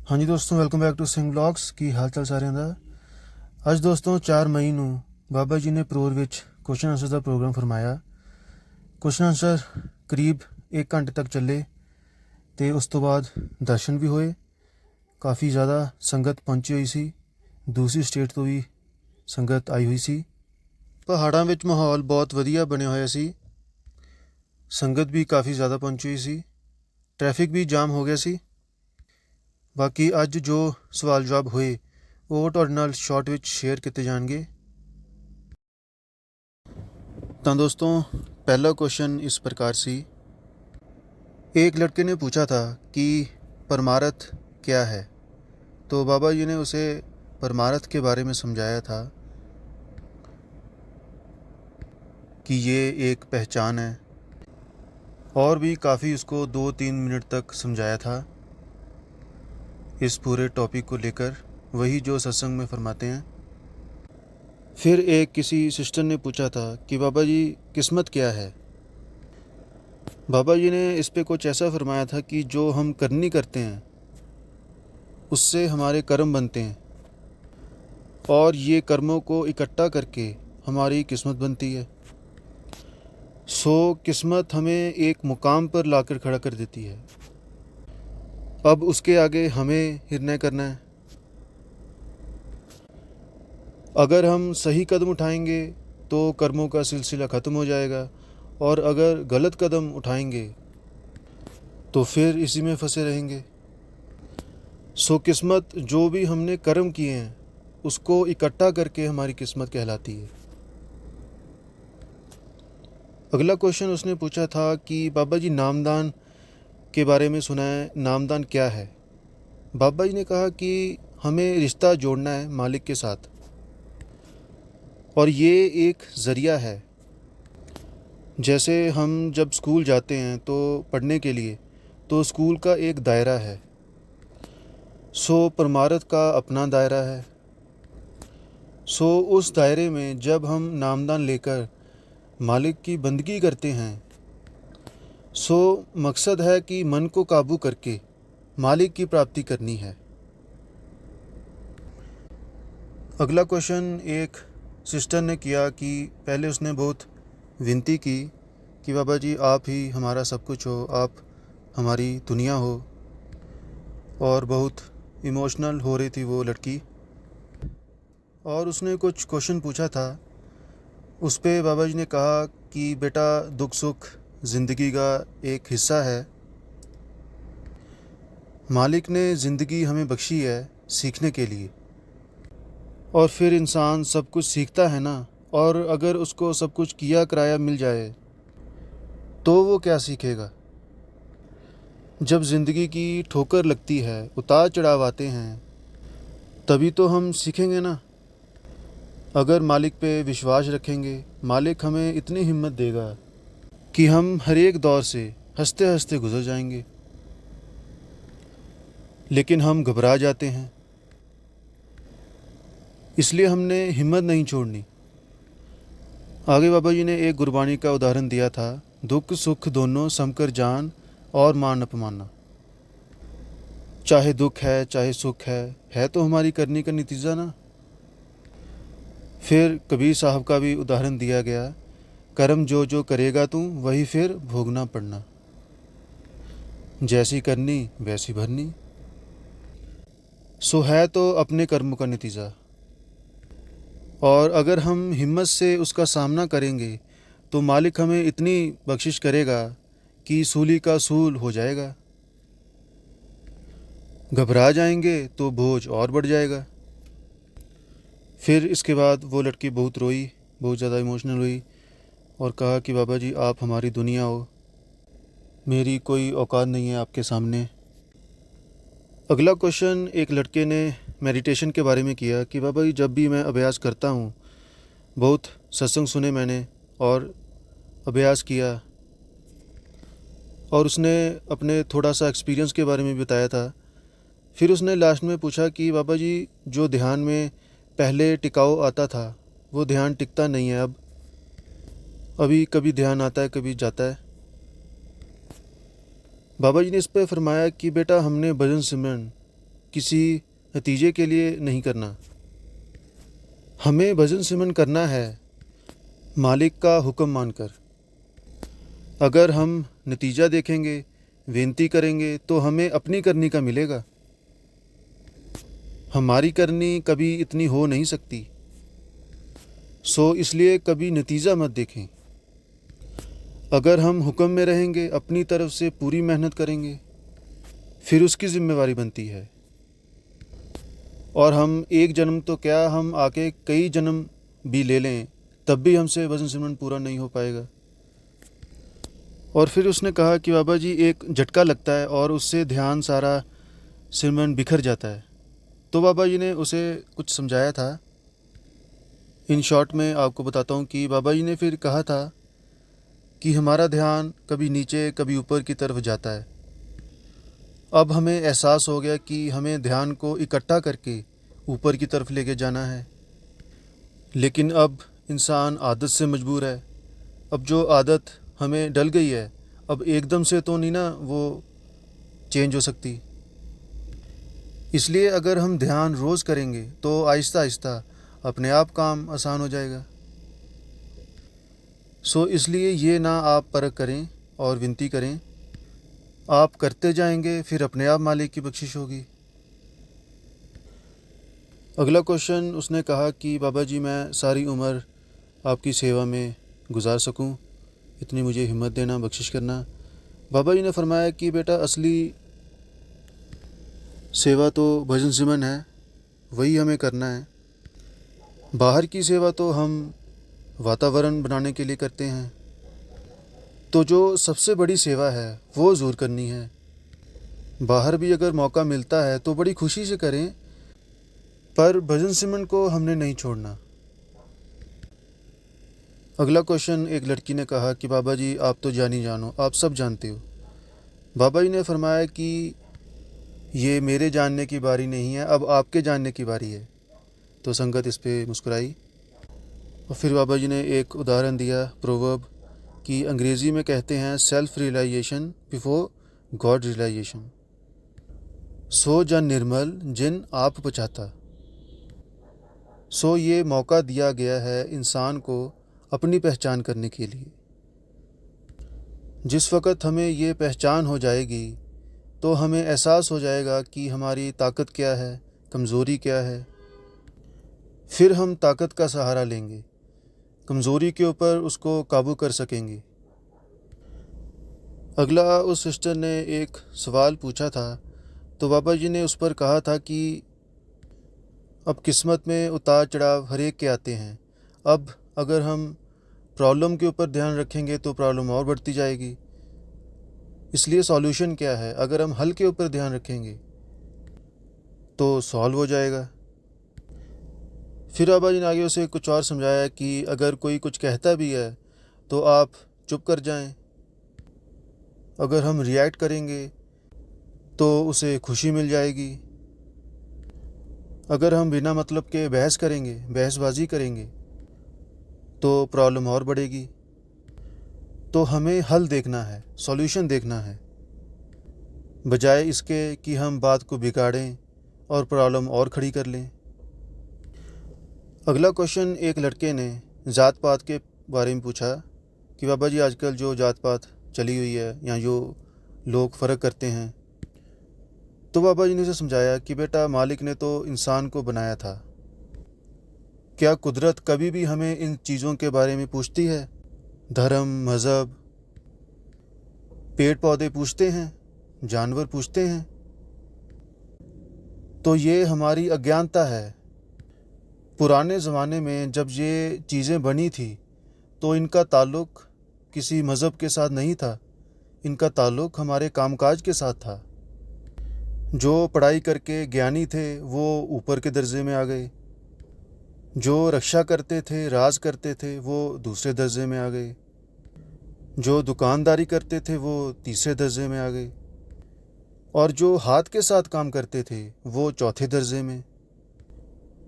हाँ जी दोस्तों, welcome back to Singh blogs. की हाल चाल साਰਿਆਂ ਦਾ। ਅੱਜ ਦੋਸਤੋ 4 ਮਈ ਨੂੰ ਬਾਬਾ ਜੀ ਨੇ ਪਰੋਰ ਵਿੱਚ ਕੁਐਸਚਨ ਆਨਸਰ ਦਾ ਪ੍ਰੋਗਰਾਮ ਫਰਮਾਇਆ। ਕੁਐਸਚਨ ਆਨਸਰ ਕਰੀਬ 1 ਘੰਟੇ ਤੱਕ ਚੱਲੇ ਤੇ ਉਸ ਤੋਂ ਬਾਅਦ ਦਰਸ਼ਨ ਵੀ ਹੋਏ। ਕਾਫੀ ਜ਼ਿਆਦਾ ਸੰਗਤ ਪਹੁੰਚੀ ਹੋਈ ਸੀ, ਦੂਸਰੀ ਸਟੇਟ ਤੋਂ ਵੀ ਸੰਗਤ ਆਈ ਹੋਈ ਸੀ। ਪਹਾੜਾਂ ਵਿੱਚ ਮਾਹੌਲ ਬਹੁਤ ਵਧੀਆ ਬਣਿਆ ਹੋਇਆ ਸੀ, ਸੰਗਤ ਵੀ ਕਾਫੀ ਜ਼ਿਆਦਾ ਪਹੁੰਚੀ ਹੋਈ ਸੀ, ਟ੍ਰੈਫਿਕ ਵੀ ਜਾਮ ਹੋ ਗਿਆ ਸੀ। ਬਾਕੀ ਅੱਜ ਜੋ ਸਵਾਲ ਜਵਾਬ ਹੋਏ ਉਹ ਤੁਹਾਡੇ ਨਾਲ ਸ਼ਾਰਟ ਵਿੱਚ ਸ਼ੇਅਰ ਕੀਤੇ ਜਾਣਗੇ। ਤਾਂ ਦੋस्तों, पहला क्वेश्चन इस प्रकार सी। एक लड़के ने पूछा था कि परमार्थ क्या है, तो बाबा जी ने उसे परमार्थ के बारे में समझाया था कि ये एक पहचान है, और भी काफ़ी उसको 2-3 मिनट तक समझाया था इस पूरे टॉपिक को लेकर, वही जो सत्संग में फरमाते हैं। फिर एक किसी सिस्टर ने पूछा था कि बाबा जी किस्मत क्या है। बाबा जी ने इस पे कुछ ऐसा फरमाया था कि जो हम करनी करते हैं उससे हमारे कर्म बनते हैं, और ये कर्मों को इकट्ठा करके हमारी किस्मत बनती है। सो किस्मत हमें एक मुकाम पर लाकर खड़ा कर देती है। अब उसके आगे हमें निर्णय करना है। अगर हम सही कदम उठाएंगे तो कर्मों का सिलसिला ख़त्म हो जाएगा, और अगर गलत कदम उठाएंगे तो फिर इसी में फंसे रहेंगे। सो किस्मत, जो भी हमने कर्म किए हैं उसको इकट्ठा करके हमारी किस्मत कहलाती है। अगला क्वेश्चन उसने पूछा था कि बाबा जी नामदान के बारे में सुना है, नामदान क्या है। बाबा जी ने कहा कि हमें रिश्ता जोड़ना है मालिक के साथ, और ये एक ज़रिया है। जैसे हम जब स्कूल जाते हैं तो पढ़ने के लिए, तो स्कूल का एक दायरा है, सो परमार्थ का अपना दायरा है। सो उस दायरे में जब हम नामदान लेकर मालिक की बंदगी करते हैं, सो मकसद है कि मन को काबू करके मालिक की प्राप्ति करनी है। अगला क्वेश्चन एक सिस्टर ने किया कि पहले उसने बहुत विनती की कि बाबा जी आप ही हमारा सब कुछ हो, आप हमारी दुनिया हो, और बहुत इमोशनल हो रही थी वो लड़की, और उसने कुछ क्वेश्चन पूछा था। उस पे बाबा जी ने कहा कि बेटा दुख सुख ज़िंदगी का एक हिस्सा है। मालिक ने ज़िंदगी हमें बख्शी है सीखने के लिए, और फिर इंसान सब कुछ सीखता है ना, और अगर उसको सब कुछ किया कराया मिल जाए तो वो क्या सीखेगा। जब ज़िंदगी की ठोकर लगती है, उतार चढ़ाव आते हैं, तभी तो हम सीखेंगे ना। अगर मालिक पे विश्वास रखेंगे, मालिक हमें इतनी हिम्मत देगा कि हम हर एक दौर से हंसते हंसते गुजर जाएंगे। लेकिन हम घबरा जाते हैं, इसलिए हमने हिम्मत नहीं छोड़नी। आगे बाबा जी ने एक गुरबानी का उदाहरण दिया था, दुख सुख दोनों समकर जान और मान अपमाना। चाहे दुख है चाहे सुख है तो हमारी करनी का नतीजा ना। फिर कबीर साहब का भी उदाहरण दिया गया, कर्म जो जो करेगा तू वही फिर भोगना पड़ना, जैसी करनी वैसी भरनी। सो है तो अपने कर्म का नतीजा, और अगर हम हिम्मत से उसका सामना करेंगे तो मालिक हमें इतनी बख्शिश करेगा कि सूली का सूल हो जाएगा। घबरा जाएंगे तो बोझ और बढ़ जाएगा। फिर इसके बाद वो लड़की बहुत रोई, बहुत ज़्यादा इमोशनल हुई, और कहा कि बाबा जी आप हमारी दुनिया हो, मेरी कोई औकात नहीं है आपके सामने। अगला क्वेश्चन एक लड़के ने मेडिटेशन के बारे में किया कि बाबा जी जब भी मैं अभ्यास करता हूँ, बहुत सत्संग सुने मैंने और अभ्यास किया, और उसने अपने थोड़ा सा एक्सपीरियंस के बारे में बताया था। फिर उसने लास्ट में पूछा कि बाबा जी जो ध्यान में पहले टिकाऊ आता था वो ध्यान टिकता नहीं है अब, अभी कभी ध्यान आता है कभी जाता है। बाबा जी ने इस पर फरमाया कि बेटा हमने भजन सिमरन किसी नतीजे के लिए नहीं करना। हमें भजन सिमरन करना है मालिक का हुक्म मानकर। अगर हम नतीजा देखेंगे, विनती करेंगे, तो हमें अपनी करनी का मिलेगा। हमारी करनी कभी इतनी हो नहीं सकती। सो इसलिए कभी नतीजा मत देखें। अगर हम हुक्म में रहेंगे, अपनी तरफ से पूरी मेहनत करेंगे, फिर उसकी जिम्मेवारी बनती है। और हम एक जन्म तो क्या, हम आके कई जन्म भी ले लें, तब भी हमसे भजन सिमरन पूरा नहीं हो पाएगा। और फिर उसने कहा कि बाबा जी एक झटका लगता है और उससे ध्यान सारा सिमरन बिखर जाता है। तो बाबा जी ने उसे कुछ समझाया था। इन शॉर्ट में आपको बताता हूँ कि बाबा जी ने फिर कहा था कि हमारा ध्यान कभी नीचे कभी ऊपर की तरफ जाता है। अब हमें एहसास हो गया कि हमें ध्यान को इकट्ठा करके ऊपर की तरफ लेके जाना है। लेकिन अब इंसान आदत से मजबूर है। अब जो आदत हमें डल गई है, अब एकदम से तो नहीं ना वो चेंज हो सकती। इसलिए अगर हम ध्यान रोज़ करेंगे तो आहिस्ता आहिस्ता अपने आप काम आसान हो जाएगा। सो इसलिए ये ना आप परख करें और विनती करें। आप करते जाएंगे, फिर अपने आप मालिक की बख्शिश होगी। अगला क्वेश्चन उसने कहा कि बाबा जी मैं सारी उम्र आपकी सेवा में गुजार सकूं, इतनी मुझे हिम्मत देना, बख्शिश करना। बाबा जी ने फरमाया कि बेटा असली सेवा तो भजन सिमरन है, वही हमें करना है। बाहर की सेवा तो हम वातावरण बनाने के लिए करते हैं। तो जो सबसे बड़ी सेवा है वो ज़रूर करनी है। बाहर भी अगर मौका मिलता है तो बड़ी खुशी से करें, पर भजन सिमरन को हमने नहीं छोड़ना। अगला क्वेश्चन एक लड़की ने कहा कि बाबा जी आप तो जानी जानो, आप सब जानते हो। बाबा जी ने फरमाया कि ये मेरे जानने की बारी नहीं है, अब आपके जानने की बारी है। तो संगत इस पे मुस्कुराई। और फिर बाबा जी ने एक उदाहरण दिया प्रोवर्ब कि अंग्रेज़ी में कहते हैं self realisation before God realisation. सो जन निर्मल जिन आप पचाता। सो ये मौका दिया गया है इंसान को अपनी पहचान करने के लिए। जिस वक़्त हमें ये पहचान हो जाएगी तो हमें एहसास हो जाएगा कि हमारी ताकत क्या है, कमज़ोरी क्या है। फिर हम ताकत का सहारा लेंगे, कमज़ोरी के ऊपर उसको काबू कर सकेंगे। अगला उस सिस्टर ने एक सवाल पूछा था, तो बाबा जी ने उस पर कहा था कि अब किस्मत में उतार चढ़ाव हर एक के आते हैं। अब अगर हम प्रॉब्लम के ऊपर ध्यान रखेंगे तो प्रॉब्लम और बढ़ती जाएगी। इसलिए सॉल्यूशन क्या है, अगर हम हल के ऊपर ध्यान रखेंगे तो सॉल्व हो जाएगा। फिर बाबा जी ने आगे उसे कुछ और समझाया कि अगर कोई कुछ कहता भी है तो आप चुप कर जाएं। अगर हम रिएक्ट करेंगे तो उसे खुशी मिल जाएगी। अगर हम बिना मतलब के बहस करेंगे, बहसबाजी करेंगे, तो प्रॉब्लम और बढ़ेगी। तो हमें हल देखना है, सॉल्यूशन देखना है, बजाय इसके कि हम बात को बिगाड़ें और प्रॉब्लम और खड़ी कर लें। अगला क्वेश्चन एक लड़के ने ज़ात पात के बारे में पूछा कि बाबा जी आजकल जो जात पात चली हुई है या जो लोग फ़र्क करते हैं। तो बाबा जी ने उसे समझाया कि बेटा मालिक ने तो इंसान को बनाया था, क्या कुदरत कभी भी हमें इन चीज़ों के बारे में पूछती है? धर्म, मज़हब, पेड़ पौधे पूछते हैं, जानवर पूछते हैं। तो ये हमारी अज्ञानता है। पुराने ज़माने में जब ये चीज़ें बनी थी तो इनका ताल्लुक़ किसी मज़हब के साथ नहीं था, इनका ताल्लुक़ हमारे कामकाज के साथ था। जो पढ़ाई करके ज्ञानी थे वो ऊपर के दर्जे में आ गए, जो रक्षा करते थे, राज करते थे, वो दूसरे दर्जे में आ गए, जो दुकानदारी करते थे वो तीसरे दर्जे में आ गए, और जो हाथ के साथ काम करते थे वो चौथे दर्जे में।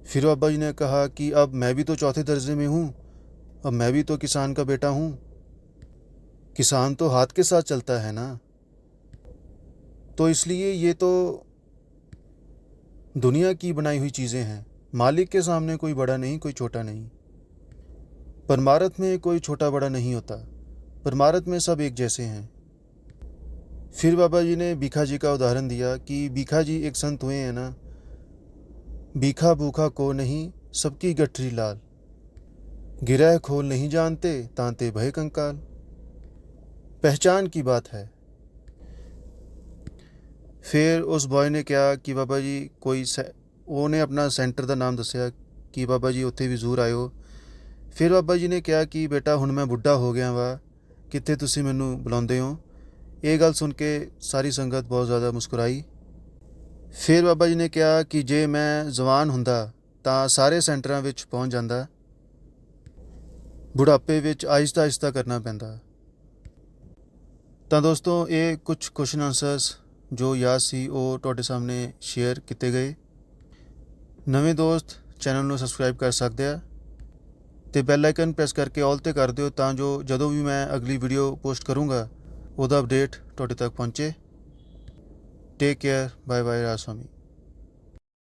फिर बाबा जी ने कहा कि अब मैं भी तो चौथे दर्जे में हूँ, अब मैं भी तो किसान का बेटा हूँ। किसान तो हाथ के साथ चलता है ना। तो इसलिए ये तो दुनिया की बनाई हुई चीज़ें हैं। मालिक के सामने कोई बड़ा नहीं, कोई छोटा नहीं। परमार्थ में कोई छोटा बड़ा नहीं होता। परमार्थ में सब एक जैसे हैं। फिर बाबा जी ने भीखा जी का उदाहरण दिया कि भीखा जी एक संत हुए हैं ना, भीखा भूखा को नहीं, सबकी गठरी लाल। गिरह खोल नहीं जानते, तांते भय कंकाल। पहचान की बात है। फिर उस बॉय ने क्या कि बाबा जी ਉਹਨੇ अपना सेंटर ਦਾ ਨਾਮ ਦੱਸਿਆ ਕਿ ਬਾਬਾ ਜੀ ਉੱਥੇ ਵੀ ਜ਼ਰੂਰ ਆਇਓ। ਫਿਰ ਬਾਬਾ ਜੀ ਨੇ ਕਿਹਾ ਕਿ ਬੇਟਾ ਹੁਣ ਮੈਂ ਬੁੱਢਾ ਹੋ ਗਿਆ ਵਾ, ਕਿੱਥੇ ਤੁਸੀਂ ਮੈਨੂੰ ਬੁਲਾਉਂਦੇ ਹੋ। ਇਹ ਗੱਲ ਸੁਣ ਕੇ ਸਾਰੀ ਸੰਗਤ ਬਹੁਤ ਜ਼ਿਆਦਾ ਮੁਸਕਰਾਈ। ਫਿਰ ਬਾਬਾ ਜੀ ਨੇ ਕਿਹਾ ਕਿ ਜੇ ਮੈਂ ਜਵਾਨ ਹੁੰਦਾ ਤਾਂ ਸਾਰੇ ਸੈਂਟਰਾਂ ਵਿੱਚ ਪਹੁੰਚ ਜਾਂਦਾ, ਬੁਢਾਪੇ ਵਿੱਚ ਆਹਿਸਤਾ ਆਹਿਸਤਾ ਕਰਨਾ ਪੈਂਦਾ। ਤਾਂ ਦੋਸਤੋ, ਇਹ ਕੁਝ ਕੁਐਸਚਨ ਆਨਸਰਸ ਜੋ ਯਾਦ ਸੀ ਉਹ ਤੁਹਾਡੇ ਸਾਹਮਣੇ ਸ਼ੇਅਰ ਕੀਤੇ ਗਏ। ਨਵੇਂ ਦੋਸਤ ਚੈਨਲ ਨੂੰ ਸਬਸਕ੍ਰਾਈਬ ਕਰ ਸਕਦੇ ਆ ਅਤੇ ਬੈਲ ਆਈਕਨ ਪ੍ਰੈਸ ਕਰਕੇ ਆਲ 'ਤੇ ਕਰ ਦਿਓ ਤਾਂ ਜੋ ਜਦੋਂ ਵੀ ਮੈਂ ਅਗਲੀ ਵੀਡੀਓ ਪੋਸਟ ਕਰੂੰਗਾ ਉਹਦਾ ਅਪਡੇਟ ਤੁਹਾਡੇ ਤੱਕ ਪਹੁੰਚੇ। ਟੇਕ ਕੇਅਰ, ਬਾਏ ਬਾਏ, ਰਾਜ ਸਵਾਮੀ।